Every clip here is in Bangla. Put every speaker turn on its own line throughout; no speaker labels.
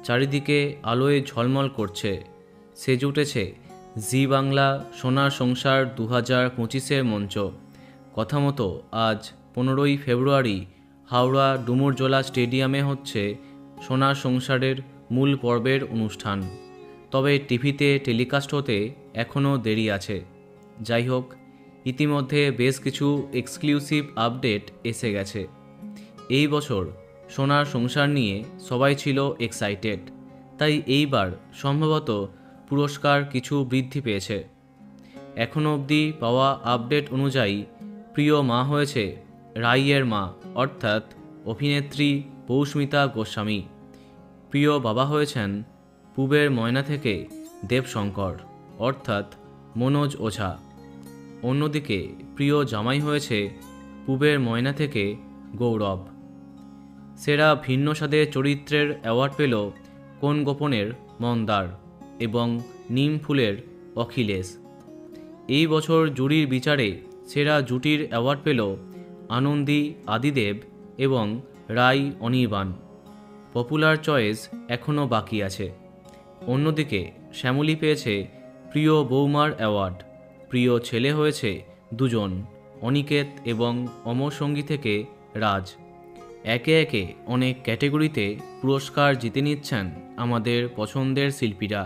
চারিদিকে আলোয় ঝলমল করছে। সেজে উঠেছে জি বাংলা সোনার সংসার 2025-এর মঞ্চ। কথা মতো আজ 15ই ফেব্রুয়ারি হাওড়া ডুমুরজলা স্টেডিয়ামে হচ্ছে সোনার সংসারের মূল পর্বের অনুষ্ঠান। তবে টিভিতে টেলিকাস্ট হতে এখনও দেরি আছে। যাই হোক, ইতিমধ্যে বেশ কিছু এক্সক্লুসিভ আপডেট এসে গেছে। এই বছর সোনার সংসার নিয়ে সবাই ছিল এক্সাইটেড, তাই এইবার সম্ভবত পুরস্কার কিছু বৃদ্ধি পেয়েছে। এখনও অবধি পাওয়া আপডেট অনুযায়ী প্রিয় মা হয়েছে রাইয়ের মা অর্থাৎ অভিনেত্রী পৌষ্মিতা গোস্বামী। প্রিয় বাবা হয়েছেন পূবের ময়না থেকে দেবশঙ্কর অর্থাৎ মনোজ ওঝা। অন্যদিকে প্রিয় জামাই হয়েছে পূবের ময়না থেকে গৌরব। সেরা ভিন্ন স্বাদের চরিত্রের অ্যাওয়ার্ড পেল কোন গোপনের মন্দার এবং নিম ফুলের অখিলেশ। এই বছর জুরির বিচারে সেরা জুটির অ্যাওয়ার্ড পেল আনন্দী আদিদেব এবং রাই অনির্বাণ। পপুলার চয়েস এখনও বাকি আছে। অন্যদিকে শ্যামলী পেয়েছে প্রিয় বৌমার অ্যাওয়ার্ড। প্রিয় ছেলে হয়েছে দুজন, অনিকেত এবং অমর সঙ্গী থেকে রাজ। একে একে অনেক ক্যাটেগরিতে পুরস্কার জিতে নিচ্ছেন আমাদের পছন্দের শিল্পীরা।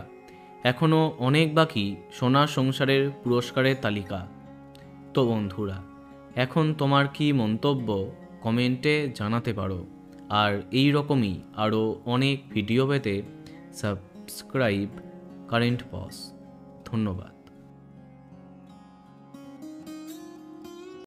এখনও অনেক বাকি সোনার সংসারের পুরস্কারের তালিকা। তো বন্ধুরা, এখন তোমার কি মন্তব্য কমেন্টে জানাতে পারো। আর এই রকমই আরও অনেক ভিডিও পেতে সাবস্ক্রাইব কারেন্ট পজ। ধন্যবাদ।